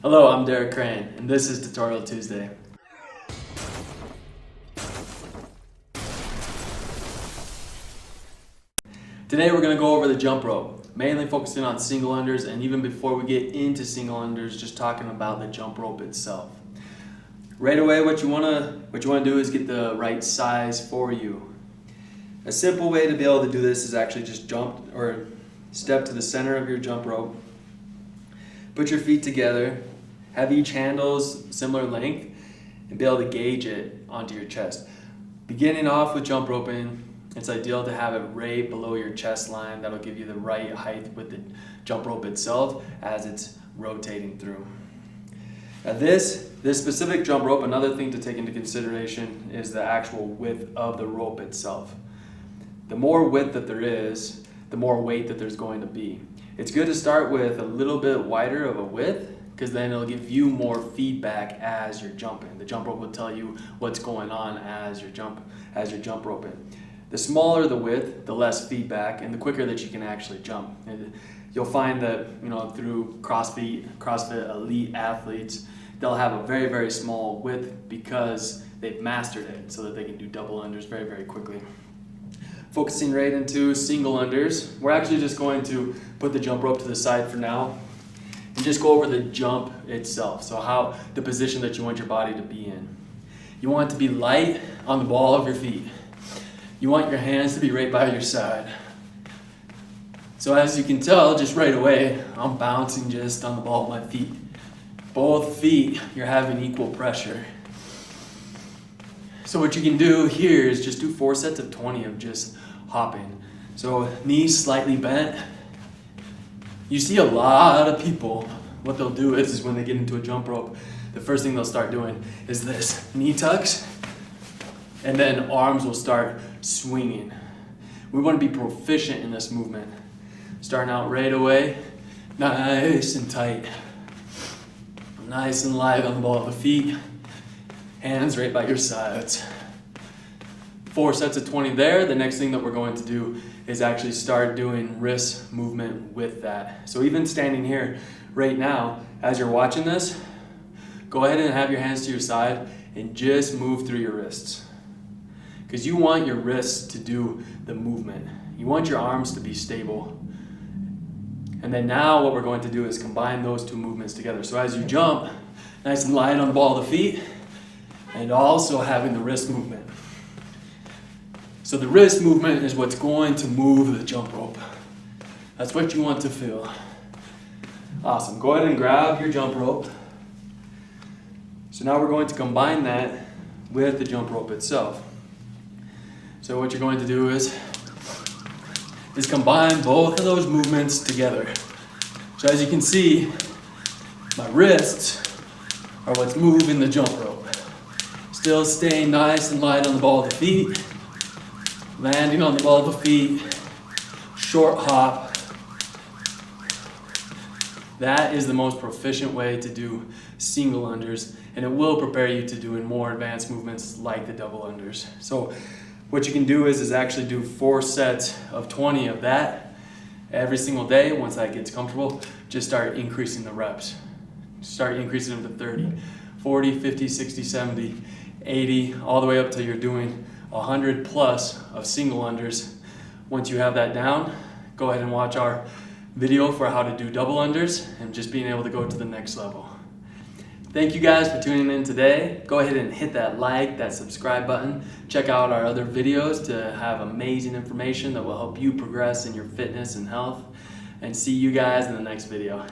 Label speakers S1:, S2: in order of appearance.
S1: Hello, I'm Derek Crane, and this is Tutorial Tuesday. Today we're going to go over the jump rope, mainly focusing on single unders, and even before we get into single unders, just talking about the jump rope itself. Right away, what you want to do is get the right size for you. A simple way to be able to do this is actually just jump or step to the center of your jump rope. Put your feet together, have each handles similar length, and be able to gauge it onto your chest. Beginning off with jump roping, it's ideal to have it right below your chest line. That'll give you the right height with the jump rope itself as it's rotating through. Now this specific jump rope, another thing to take into consideration is the actual width of the rope itself. The more width that there is, the more weight that there's going to be. It's good to start with a little bit wider of a width, because then it'll give you more feedback as you're jumping. The jump rope will tell you what's going on as you're jump roping. The smaller the width, the less feedback, and the quicker that you can actually jump. And you'll find that, through CrossFit elite athletes, they'll have a very, very small width because they've mastered it so that they can do double unders very, very quickly. Focusing right into single unders, we're actually just going to put the jump rope to the side for now and just go over the jump itself. So the position that you want your body to be in. You want it to be light on the ball of your feet. You want your hands to be right by your side. So as you can tell, just right away, I'm bouncing just on the ball of my feet. Both feet, you're having equal pressure. So what you can do here is just do 4 sets of 20 of just hopping. So knees slightly bent. You see a lot of people, what they'll do is when they get into a jump rope, the first thing they'll start doing is this, knee tucks, and then arms will start swinging. We want to be proficient in this movement. Starting out right away, nice and tight. Nice and light on the ball of the feet. Hands right by your sides. 4 sets of 20 there. The next thing that we're going to do is actually start doing wrist movement with that. So even standing here right now, as you're watching this, go ahead and have your hands to your side and just move through your wrists. Because you want your wrists to do the movement. You want your arms to be stable. And then now what we're going to do is combine those two movements together. So as you jump, nice and light on the ball of the feet, and also having the wrist movement. So the wrist movement is what's going to move the jump rope. That's what you want to feel. Awesome, go ahead and grab your jump rope. So now we're going to combine that with the jump rope itself. So what you're going to do is combine both of those movements together. So as you can see, my wrists are what's moving the jump rope. Still staying nice and light on the ball of the feet, landing on the ball of the feet, short hop. That is the most proficient way to do single unders, and it will prepare you to doing more advanced movements like the double unders. So what you can do is actually do 4 sets of 20 of that every single day. Once that gets comfortable, just start increasing the reps. Start increasing them to 30, 40, 50, 60, 70, 80, all the way up till you're doing 100 plus of single unders. Once you have that down, go ahead and watch our video for how to do double unders and just being able to go to the next level. Thank you guys for tuning in today. Go ahead and hit that like, that subscribe button. Check out our other videos to have amazing information that will help you progress in your fitness and health. And see you guys in the next video.